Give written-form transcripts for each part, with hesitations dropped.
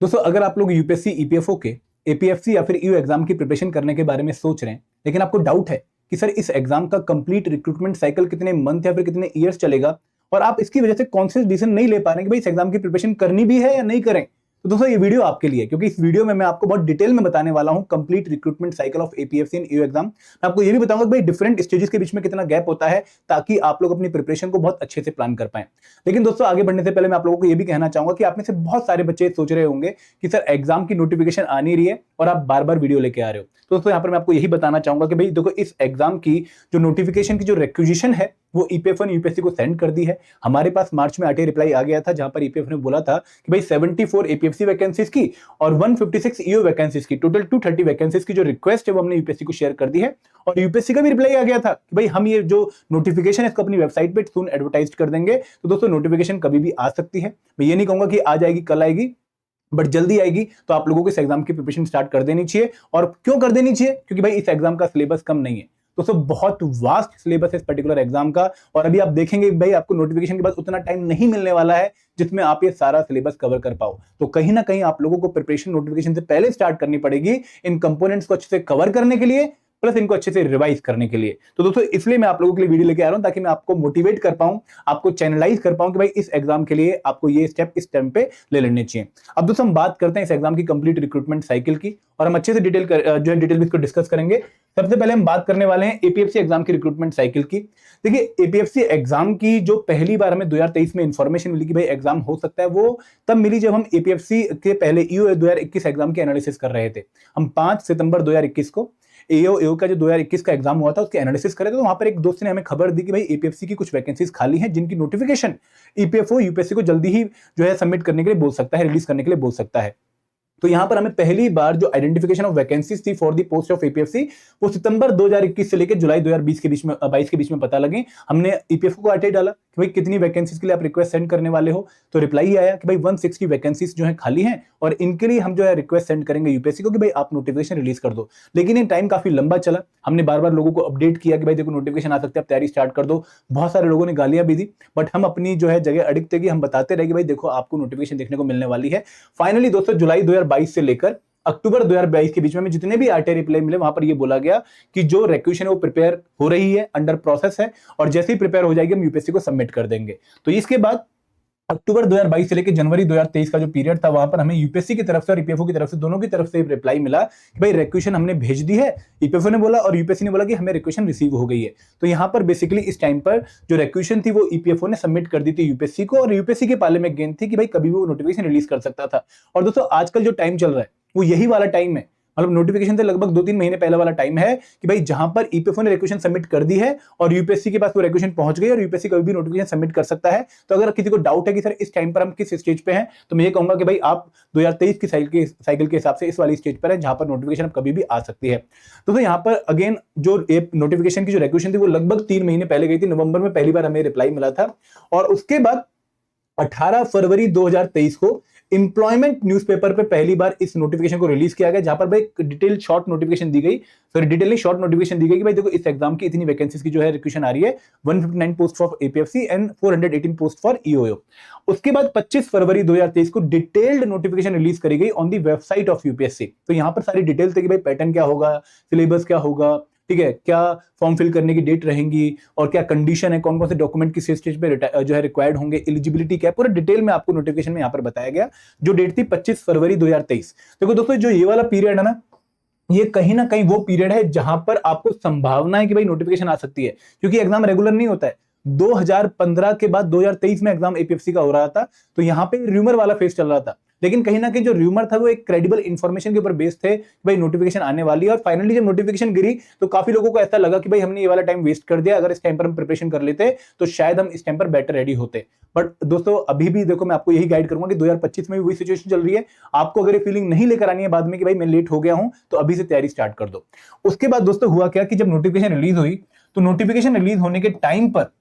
दोस्तों अगर आप लोग यूपीएससी ईपीएफओ के एपीएफसी या फिर ईओ एग्जाम की प्रिपरेशन करने के बारे में सोच रहे हैं, लेकिन आपको डाउट है कि सर इस एग्जाम का कंप्लीट रिक्रूटमेंट साइकिल कितने मंथ या फिर कितने ईयर्स चलेगा, और आप इसकी वजह से कॉन्शियस डिसीजन नहीं ले पा रहे हैं कि भाई इस एग्जाम की प्रिपरेशन करनी भी है या नहीं करें, तो दोस्तों ये वीडियो आपके लिए, क्योंकि इस वीडियो में मैं आपको बहुत डिटेल में बताने वाला हूं complete recruitment cycle of APFC and EO exam. मैं आपको ये भी बताऊंगा कि भाई डिफरेंट स्टेजेस के बीच में कितना गैप होता है, ताकि आप लोग अपनी प्रिपरेशन को बहुत अच्छे से प्लान कर पाए। लेकिन दोस्तों आगे बढ़ने से पहले मैं आप लोगों को ये भी कहना चाहूंगा कि आप में से बहुत सारे बच्चे सोच रहे होंगे कि सर एग्जाम की नोटिफिकेशन आ नहीं रही है और आप बार बार वीडियो लेके आ रहे हो। तो दोस्तों यहाँ पर मैं आपको यही बताना चाहूंगा कि भाई देखो, इस एग्जाम की जो नोटिफिकेशन की जो रिक्विजिशन है वो ईपीएफओ ने यूपीएससी को सेंड कर दी है। हमारे पास मार्च में आरटीआई रिप्लाई आ गया था, जहां पर ईपीएफ ने बोला था कि भाई 74 एपीएफसी वैकेंसीज की और 156 ईओ वैकेंसीज की, टोटल 230 वैकेंसीज की जो रिक्वेस्ट है वो हमने यूपीएससी को शेयर कर दी है। और यूपीएससी का भी रिप्लाई आ गया था कि भाई हम ये जो नोटिफिकेशन है इसको अपनी वेबसाइट पे सून एडवर्टाइज कर देंगे। तो दोस्तों नोटिफिकेशन कभी भी आ सकती है, मैं ये नहीं कहूंगा कि आज आएगी कल आएगी, बट जल्दी आएगी। तो आप लोगों को इस एग्जाम की प्रिपरेशन स्टार्ट कर देनी चाहिए। और क्यों कर देनी चाहिए? क्योंकि भाई इस एग्जाम का सिलेबस कम नहीं है दोस्तों, बहुत वास्ट सिलेबस है इस पर्टिकुलर एग्जाम का। और अभी आप देखेंगे भाई आपको नोटिफिकेशन के बाद उतना टाइम नहीं मिलने वाला है जिसमें आप ये सारा सिलेबस कवर कर पाओ। तो कहीं ना कहीं आप लोगों को प्रिपरेशन नोटिफिकेशन से पहले स्टार्ट करनी पड़ेगी इन कंपोनेंट्स को अच्छे से कवर करने के लिए, प्लस इनको अच्छे से रिवाइज करने के लिए। तो दोस्तों इसलिए मैं आप लोगों के लिए वीडियो लेके आ रहा हूं, ताकि मैं आपको मोटिवेट कर पाऊं, आपको चैनलाइज कर पाऊं कि भाई इस एग्जाम के लिए आपको ये स्टेप इस टाइम पे ले लेने चाहिए। अब दोस्तों हम बात करते हैं इस एग्जाम की कंप्लीट रिक्रूटमेंट साइकिल की, और हम अच्छे से डिटेल में इसको डिस्कस करेंगे। सबसे पहले हम बात करने वाले हैं एपीएफसी एग्जाम की रिक्रूटमेंट साइकिल की। देखिए एपीएफसी एग्जाम की जो पहली बार हमें 2023 में इंफॉर्मेशन मिली कि भाई एग्जाम हो सकता है, वो तब मिली जब हम एपीएफसी के पहले ईओ 2021 एग्जाम की एनालिसिस कर रहे थे। हम 5 सितंबर 2021 को एओ का जो 2021 का एग्जाम हुआ था उसके एनालिसिस करे थे। तो वहां पर एक दोस्त ने हमें खबर दी कि भाई एपीएफसी की कुछ वैकेंसीज खाली हैं, जिनकी नोटिफिकेशन ईपीएफओ यूपीएससी को जल्दी ही जो है सबमिट करने के लिए बोल सकता है, रिलीज करने के लिए बोल सकता है। तो यहां पर हमें पहली बार जो आइडेंटिफिकेशन ऑफ वैकेंसीज थी for the post of APFC वो सितंबर 2021 से लेकर जुलाई 2020 के बीच में 22 के बीच में पता लगी। हमने ईपीएफओ को आरटीआई डाला कि भाई कितनी वैकेंसीज के लिए आप रिक्वेस्ट सेंड करने वाले हो, तो रिप्लाई आया कि भाई 160 वैकेंसीज जो है खाली हैं और इनके लिए हम जो है रिक्वेस्ट सेंड करेंगे यूपीएससी को कि भाई आप नोटिफिकेशन रिलीज कर दो। लेकिन ये टाइम काफी लंबा चला, हमने बार बार लोगों को अपडेट किया कि भाई देखो नोटिफिकेशन आ सकते हैं, आप तैयारी स्टार्ट कर दो। बहुत सारे लोगों ने गालियां भी दी, बट हम अपनी जो है जगह अड़िग थे कि हम बताते रहे कि भाई देखो आपको नोटिफिकेशन देखने को मिलने वाली है। फाइनली दोस्तों जुलाई 2022 से लेकर अक्टूबर 2022 के बीच में जितने भी आरटीआई रिप्लाई मिले वहां पर ये बोला गया कि जो रिक्वेशन है वो प्रिपेयर हो रही है, अंडर प्रोसेस है, और जैसे ही प्रिपेयर हो जाएगी हम यूपीएससी को सबमिट कर देंगे। तो इसके बाद अक्टूबर 2022 से लेकर जनवरी 2023 का जो पीरियड था वहां पर हमें यूपीएससी की तरफ से और ईपीएफओ की तरफ से, दोनों की तरफ से रिप्लाई मिला कि भाई रिक्वेशन हमने भेज दी है। ईपीएफओ ने बोला और यूपीएससी ने बोला कि हमें रिक्वेशन रिसीव हो गई है। तो यहां पर बेसिकली इस टाइम पर जो रिक्वेशन थी वो ईपीएफओ ने सबमिट कर दी थी यूपीएससी को, और यूपीएससी के पाले में गेंद थी कि भाई कभी भी वो नोटिफिकेशन रिलीज कर सकता था। और दोस्तों आजकल जो टाइम चल रहा है वो यही वाला टाइम है, मतलब नोटिफिकेशन से लगभग 2-3 महीने पहले वाला टाइम है कि भाई जहां पर ईपीएफओ ने रिक्वेशन सबमिट कर दी है और यूपीएससी के पास वो रिक्वेशन पहुंच गई और यूपीएससी कभी भी नोटिफिकेशन सबमिट कर सकता है। तो अगर किसी को डाउट है कि सर इस टाइम पर हम किस स्टेज पे हैं, तो मैं ये कहूंगा कि भाई आप 2023 की साइकिल के हिसाब से इस वाली स्टेज पर है, जहां पर नोटिफिकेशन कभी भी आ सकती है। तो यहाँ पर अगेन जो नोटिफिकेशन की जो रिक्वेशन थी वो लगभग 3 महीने पहले गई थी, नवंबर में पहली बार हमें रिप्लाई मिला था। और उसके बाद 18 फरवरी 2023 को एम्प्लॉयमेंट न्यूज़पेपर पे पहली बार इस नोटिफिकेशन को रिलीज किया गया, जहां पर भाई डिटेल शॉर्ट नोटिफिकेशन दी गई, सॉरी डिटेल नहीं शॉर्ट नोटिफिकेशन दी गई कि भाई देखो इस एग्जाम की इतनी वैकेंसीज की जो है रिक्वेशन आ रही है, 159 post for APFC and 418 post for EO. उसके बाद 25 फरवरी 2023 को डिटेल्ड नोटिफिकेशन रिलीज करी गई on the website of UPSC. तो यहां पर सारी डिटेल थे कि भाई पैटर्न क्या होगा, सिलेबस क्या होगा, ठीक है, क्या फॉर्म फिल करने की डेट रहेंगी और क्या कंडीशन है, कौन कौन से डॉक्यूमेंट किस स्टेज पे जो है रिक्वायर्ड होंगे, एलिजिबिलिटी क्या है, पूरा डिटेल में आपको नोटिफिकेशन में यहां पर बताया गया। जो डेट थी 25 फरवरी 2023। देखो दोस्तों जो ये वाला पीरियड है ना, ये कहीं ना कहीं वो पीरियड है जहां पर आपको संभावना है कि भाई नोटिफिकेशन आ सकती है, क्योंकि एग्जाम रेगुलर नहीं होता है। 2015 के बाद 2023 में एग्जाम एपीएफसी का हो रहा था, तो यहां पे र्यूमर वाला फेज चल रहा था। लेकिन कहीं ना कहीं जो र्यूमर था वो एक क्रेडिबल इंफॉर्मेशन के ऊपर बेस्ड थे कि भाई नोटिफिकेशन आने वाली है। और फाइनली जब नोटिफिकेशन गिरी तो काफी लोगों को ऐसा लगा कि भाई हमने ये वाला टाइम वेस्ट कर दिया, अगर इस टाइम पर हम प्रिपरेशन कर लेते तो शायद हम इस टाइम पर बेटर रेडी होते। बट दोस्तों अभी भी देखो मैं आपको यही गाइड करूंगा कि 2025 में भी वही सिचुएशन चल रही है। आपको अगर ये फीलिंग नहीं लेकर आनी है बाद में कि भाई मैं लेट हो गया हूं, तो अभी से तैयारी स्टार्ट कर दो। उसके बाद दोस्तों हुआ क्या कि जब नोटिफिकेशन रिलीज हुई तो नोटिफिकेशन रिलीज होने के टाइम पर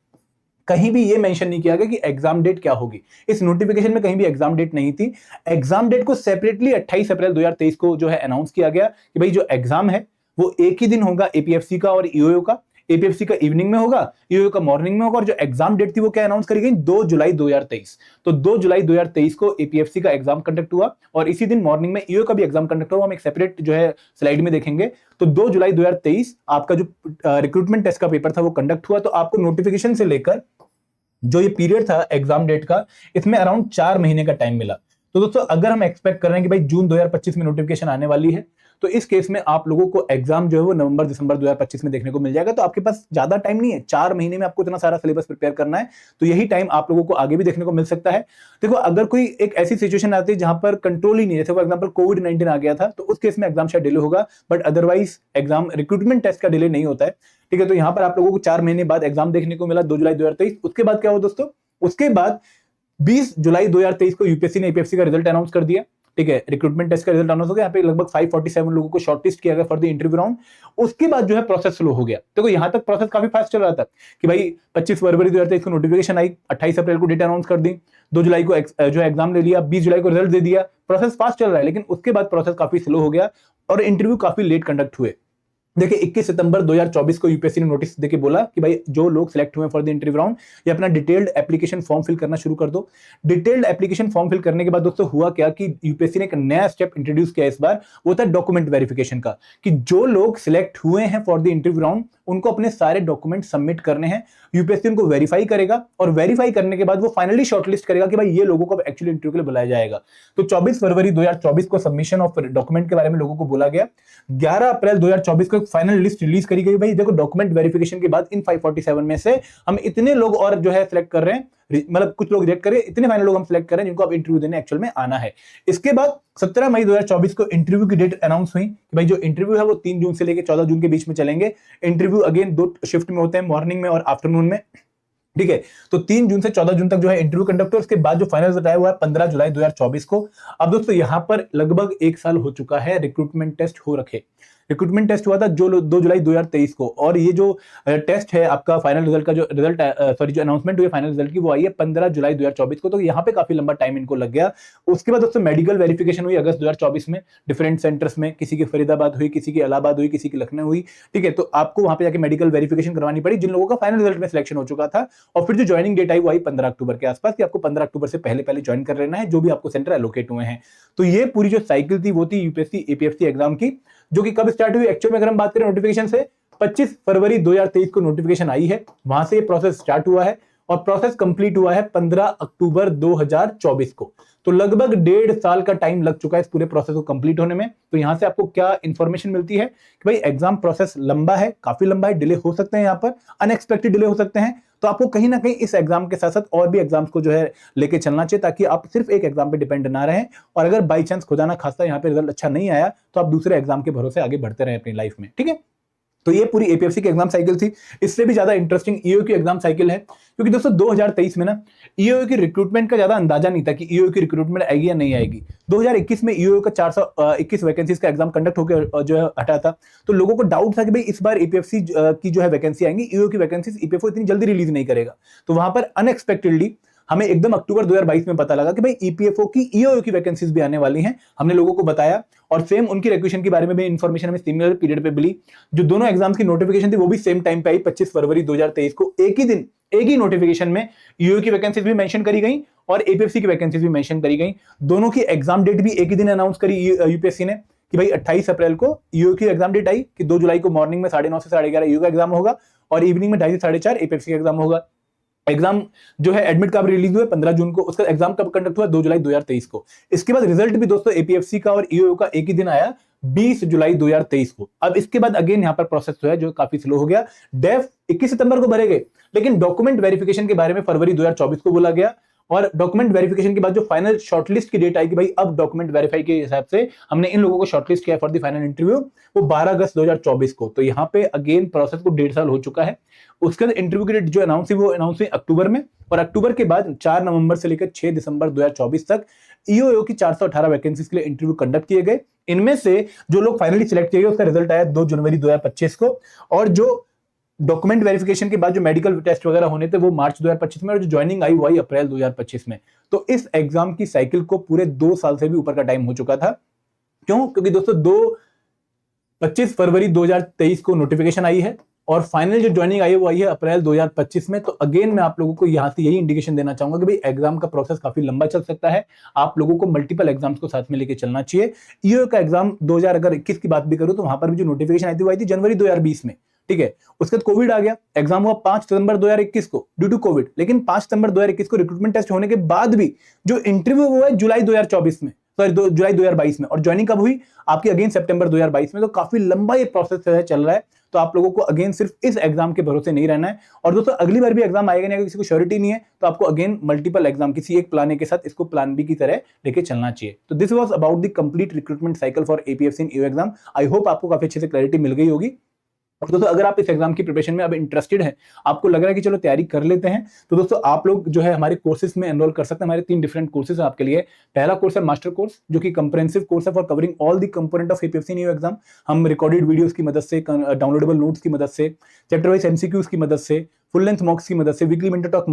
कहीं भी ये मेंशन नहीं किया गया कि एग्जाम डेट क्या होगी। इस नोटिफिकेशन में कहीं भी एग्जाम डेट नहीं थी। एग्जाम डेट को सेपरेटली 28 अप्रैल 2023 को जो है अनाउंस किया गया कि भाई जो एग्जाम है वो एक ही दिन होगा एपीएफसी का और ईओ का। एपीएफसी का इवनिंग में होगा, ईओयू का मॉर्निंग में होगा, और जो एग्जाम डेट थी वो क्या अनाउंस करी गई, 2 जुलाई 2023। तो 2 जुलाई 2023 को एपीएफसी का एग्जाम कंडक्ट हुआ और इसी दिन मॉर्निंग में ईओयू का भी एग्जाम कंडक्ट हुआ। हम एक सेपरेट जो है स्लाइड में देखेंगे। तो 2 जुलाई 2023 आपका जो रिक्रूटमेंट टेस्ट का पेपर था वो कंडक्ट हुआ। तो आपको नोटिफिकेशन से लेकर जो ये पीरियड था एग्जाम डेट का, इसमें अराउंड 4 महीने का टाइम मिला। तो दोस्तों अगर हम एक्सपेक्ट कर रहे हैं कि भाई जून 2025 में नोटिफिकेशन आने वाली है, तो इस केस में आप लोगों को एग्जाम जो है वो नवंबर दिसंबर 2025 में देखने को मिल जाएगा। तो आपके पास ज्यादा टाइम नहीं है, 4 महीने में आपको इतना सारा सिलेबस प्रिपेयर करना है। तो यही टाइम आप लोगों को आगे भी देखने को मिल सकता है। देखो अगर कोई एक ऐसी सिचुएशन आती है जहां पर कंट्रोल ही नहीं है, जैसे फॉर एग्जाम्पल कोविड-19 आ गया था, तो उस केस में एग्जाम शायद डिले होगा, but otherwise exam recruitment test का डिले नहीं होता है। ठीक है, तो यहां पर आप लोगों को 4 महीने बाद एग्जाम देखने को मिला 2 जुलाई 2023। उसके बाद क्या हुआ दोस्तों, उसके बाद 20 जुलाई 2023 को यूपीएससी ने एपीएफसी का रिजल्ट अनाउंस कर दिया। ठीक है, रिक्रूटमेंट टेस्ट का रिजल्ट अनाउंस हो गया। यहाँ पे लगभग 547 लोगों को शॉर्टलिस्ट किया गया फॉर द इंटरव्यू राउंड। उसके बाद जो है प्रोसेस स्लो हो गया। देखो यहां तक प्रोसेस काफी फास्ट चल रहा था कि भाई 25 फरवरी 2023 को नोटिफिकेशन आई, 28 अप्रैल को डेट अनाउंस कर दी, 2 जुलाई को जो एग्जाम ले लिया, 20 जुलाई को रिजल्ट दे दिया। प्रोसेस फास्ट चल रहा है, लेकिन उसके बाद प्रोसेस काफी स्लो हो गया और इंटरव्यू काफी लेट कंडक्ट हुए। देखिए 21 सितंबर 2024 को यूपीएससी ने नोटिस देके बोला कि भाई जो लोग सिलेक्ट हुए फॉर द इंटरव्यू राउंड, ये अपना डिटेल्ड एप्लीकेशन फॉर्म फिल करना शुरू कर दो। डिटेल्ड एप्लीकेशन फॉर्म फिल करने के बाद दोस्तों हुआ क्या कि यूपीएससी ने एक नया स्टेप इंट्रोड्यूस किया इस बार, वो था डॉक्यूमेंट वेरिफिकेशन का, कि जो लोग सिलेक्ट हुए हैं फॉर द इंटरव्यू राउंड उनको अपने सारे डॉक्यूमेंट सबमिट करने हैं। यूपीएससी उनको वेरीफाई करेगा और वेरीफाई करने के बाद वो फाइनली शॉर्टलिस्ट करेगा कि भाई ये लोगों को एक्चुअली इंटरव्यू के लिए बुलाया जाएगा। तो 24 फरवरी 2024 को सबमिशन ऑफ डॉक्यूमेंट के बारे में लोगों को बोला गया। 11 अप्रैल 2024 को एक फाइनल लिस्ट रिलीज करी गई। भाई देखो डॉक्यूमेंट वेरिफिकेशन के बाद इन 547 में से हम इतने लोग और जो है सिलेक्ट कर रहे हैं, मतलब कुछ लोग रिजेक्ट करे, इतने फाइनल लोग हम सिलेक्ट कर रहे हैं जिनको अब इंटरव्यू देने एक्चुअल में आना है। इसके बाद 17 मई 2024 को इंटरव्यू की डेट अनाउंस हुई कि भाई जो इंटरव्यू है वो 3 जून से लेकर 14 जून के बीच में चलेंगे। इंटरव्यू अगेन 2 शिफ्ट में होते हैं, मॉर्निंग में और आफ्टरनून में। ठीक है, तो 3 जून से 14 जून तक जो है इंटरव्यू कंडक्ट हुआ। उसके बाद जो फाइनल रिजल्ट आया हुआ है 15 जुलाई 2024 को। अब दोस्तों यहां पर लगभग 1 साल हो चुका है रिक्रूटमेंट टेस्ट हो रखे। रिक्रूटमेंट टेस्ट हुआ था जो 2 जुलाई 2023 को, और ये जो टेस्ट है आपका फाइनल रिजल्ट का जो रिजल्ट जो अनाउंसमेंट हुई फाइनल रिजल्ट की वो आई है 15 जुलाई 2024 को। तो यहाँ पे काफी लंबा टाइम इनको लग गया। उसके बाद दोस्तों मेडिकल वेरिफिकेशन हुई अगस्त 2024 में डिफरेंट सेंटर्स में, किसी की फरीदाबाद हुई, किसी की इलाहाबाद हुई, किसी की लखनऊ हुई। ठीक है, तो आपको वहां पे जाके मेडिकल वेरिफिकेशन करवानी पड़ी जिन लोगों का फाइनल रिजल्ट में सिलेक्शन हो चुका था। और फिर जो ज्वाइनिंग डेट आई वो आई 15 अक्टूबर के आसपास, कि आपको 15 अक्टूबर से पहले ज्वाइन कर लेना है जो भी आपको सेंटर एलोकेट हुए हैं। तो ये पूरी जो साइकिल थी वो थी यूपीएससी एपीएफसी एग्जाम की, जो कि कब स्टार्ट हुई एक्चुअल में अगर हम बात करें नोटिफिकेशन से, 25 फरवरी 2023 को नोटिफिकेशन आई है, वहां से ये प्रोसेस स्टार्ट हुआ है और प्रोसेस कंप्लीट हुआ है 15 अक्टूबर 2024 को। तो लगभग 1.5 साल का टाइम लग चुका है इस पूरे प्रोसेस को कंप्लीट होने में। तो यहां से आपको क्या इंफॉर्मेशन मिलती है कि भाई एग्जाम प्रोसेस लंबा है, काफी लंबा है, डिले हो सकते हैं, यहाँ पर अनएक्सपेक्टेड डिले हो सकते हैं। तो आपको कहीं ना कहीं इस एग्जाम के साथ साथ और भी एग्जाम्स को जो है लेके चलना चाहिए, ताकि आप सिर्फ एक एग्जाम पे डिपेंड ना रहें, और अगर बाई चांस खुदा ना खास्ता यहाँ पे रिजल्ट अच्छा नहीं आया तो आप दूसरे एग्जाम के भरोसे आगे बढ़ते रहें अपनी लाइफ में। ठीक है, तो ये पूरी एपीएफसी की एग्जाम साइकिल थी। इससे भी ज्यादा इंटरेस्टिंग ईओयू की एग्जाम साइकिल है, क्योंकि दोस्तों 2023 में ना ईओयू की रिक्रूटमेंट का ज्यादा अंदाजा नहीं था कि ईओयू की रिक्रूटमेंट आएगी या नहीं आएगी। 2021 में ईओयू का 421 वैकेंसीज का एग्जाम कंडक्ट होकर जो है हटा था। तो लोगों को डाउट था कि भाई इस बार ईपीएफसी की जो है वैकेंसी आएंगी, ईओयू की वैकेंसीज ईपीएफओ इतनी जल्दी रिलीज नहीं करेगा। तो वहां पर अनएक्सपेक्टेडली हमें एकदम अक्टूबर 2022 में पता लगा कि भाई ईपीएफओ की ईओयू की वैकेंसीज भी आने वाली हैं। हमने लोगों को बताया, और सेम उनकी रिक्वेशन के बारे में भी इंफॉर्मेशन हमें सिमिलर पीरियड पे मिली। जो दोनों एग्जाम्स की नोटिफिकेशन थी वो भी सेम टाइम पे आई, 25 फरवरी 2023 को। एक ही दिन एक ही नोटिफिकेशन में ईओयू की वैकेंसीज भी मेंशन करी गई और एपीएफसी की वैकेंसीज भी मेंशन करी गई। दोनों की एग्जाम डेट भी एक ही दिन अनाउंस करी यूपीएससी ने कि भाई 28 अप्रैल को ईओयू की एग्जाम डेट आई कि 2 जुलाई को मॉर्निंग में 9:30 से 11:30 ईओयू का एग्जाम होगा और इवनिंग में 2:30 से 4:30 एपीएफसी का एग्जाम होगा। एग्जाम जो है एडमिट कार्ड रिलीज हुए 15 जून को, उसका एग्जाम कब कंडक्ट हुआ 2 जुलाई 2023 को। इसके बाद रिजल्ट भी दोस्तों एपीएफसी का और ईओयू का एक ही दिन आया 20 जुलाई 2023 को। अब इसके बाद अगेन यहां पर प्रोसेस जो है जो काफी स्लो हो गया। डेफ 21 सितंबर को भरे गए, लेकिन डॉक्यूमेंट वेरिफिकेशन के बारे में फरवरी 2024 को बोला गया, और डॉक्यूमेंट वेरिफिकेशन के बाद जो फाइनल शॉर्टलिस्ट की डेट आई कि भाई अब डॉक्यूमेंट वेरीफाई के हिसाब से हमने इन लोगों को शॉर्टलिस्ट किया फॉर द फाइनल इंटरव्यू, वो 12 अगस्त 2024 को। तो यहाँ पे अगेन प्रोसेस को 1.5 साल हो चुका है। उसके बाद इंटरव्यू की डेट जो अनाउंस हुई वो अनाउंस हुई अक्टूबर में, और अक्टूबर के बाद 4 नवंबर से लेकर 6 दिसंबर 2024 तक ईओयू की 418 वैकेंसीज के लिए इंटरव्यू कंडक्ट किए गए। इनमें से जो लोग फाइनली सिलेक्ट किए गए उसका रिजल्ट आया 2 जनवरी 2025 को, और जो डॉक्यूमेंट वेरिफिकेशन के बाद जो मेडिकल टेस्ट वगैरह होने थे वो मार्च 2025 में, और जो ज्वाइनिंग आई वो आई अप्रैल 2025 में। तो इस एग्जाम की साइकिल को पूरे 2 साल से भी ऊपर का टाइम हो चुका था। क्यों? क्योंकि दोस्तों 25 फरवरी 2023 को नोटिफिकेशन आई है, और फाइनल जो ज्वाइनिंग आई है वो आई है अप्रैल 2025 में। तो अगेन मैं आप लोगों को यहां से यही इंडिकेशन देना चाहूंगा कि भाई एग्जाम का प्रोसेस काफी लंबा चल सकता है, आप लोगों को मल्टीपल एग्जाम्स को साथ में लेके चलना चाहिए। ईओ का एग्जाम 2021 की बात भी करूं तो वहां पर भी जो नोटिफिकेशन आई थी वो आई थी जनवरी 2020 में, ठीक है। उसके बाद कोविड आ गया, एग्जाम हुआ 5 सितंबर 2021 को ड्यू टू कोविड, लेकिन 5 सितंबर 2021 को रिक्रूटमेंट टेस्ट होने के बाद भी जो इंटरव्यू हुआ है जुलाई 2024 में, सॉरी जुलाई 2022 में, और ज्वाइनिंग कब हुई आपकी अगेन सितंबर 2022 में। तो काफी लंबा ये प्रोसेस है चल रहा है। तो आप लोगों को अगेन सिर्फ इस एग्जाम के भरोसे नहीं रहना है। और दोस्तों अगली बार भी एग्जाम आएगा नहीं, अगर किसी को श्योरिटी नहीं है तो आपको अगेन मल्टीपल एग्जाम किसी एक प्लान ए के साथ इसको प्लान बी की तरह लेके चलना चाहिए। तो this was about the complete recruitment cycle for APFC in EO exam. I hope आपको काफी अच्छे से क्लैरिटी मिल गई होगी। और दोस्तों अगर आप इस एग्जाम की प्रिपरेशन में अब इंटरेस्टेड हैं, आपको लग रहा है कि चलो तैयारी कर लेते हैं, तो दोस्तों आप लोग जो है हमारे कोर्सेज में एनरोल कर सकते हैं। हमारे 3 डिफरेंट कोर्सेज हैं आपके लिए। पहला कोर्स है मास्टर कोर्स, जो कि कंप्रेहेंसिव कोर्स है for covering all the component of APFC new exam. हम रिकॉर्डेड वीडियोस की मदद से, डाउनलोडेबल नोट्स की मदद से, चैप्टर वाइज एमसीक्यूज की मदद से, फुल लेंथ मॉक्स की मदद से, वीकली मेंटर टॉक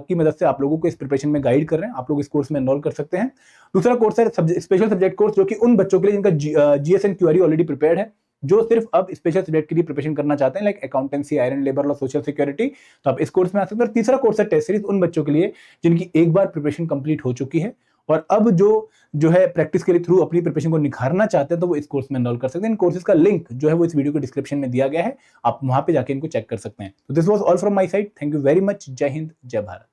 की मदद से आप लोगों को इस प्रिपरेशन में गाइड कर रहे हैं। आप लोग इस कोर्स में एनरोल कर सकते हैं। दूसरा कोर्स है स्पेशल सब्जेक्ट कोर्स, जो कि उन बच्चों के लिए जिनका जीएस एंड क्यूआरई ऑलरेडी प्रिपेयर्ड है, जो सिर्फ अब स्पेशल सब्जेक्ट के लिए प्रिपरेशन करना चाहते हैं, like accountancy, iron, labour law, social security, तो आप इस कोर्स में आ सकते हैं। और तीसरा कोर्स है टेस्ट सीरीज, उन बच्चों के लिए जिनकी एक बार प्रिपरेशन कंप्लीट हो चुकी है और अब जो है प्रैक्टिस के लिए थ्रू अपनी प्रिपरेशन को निखारना चाहते हैं, तो वो इस कोर्स में एनरोल कर सकते हैं। इन कोर्सेज का लिंक जो है वो इस वीडियो के डिस्क्रिप्शन में दिया गया है, आप वहां पे जाके इनको चेक कर सकते हैं। तो this was all from my side. Thank you very much. जय हिंद, जय भारत।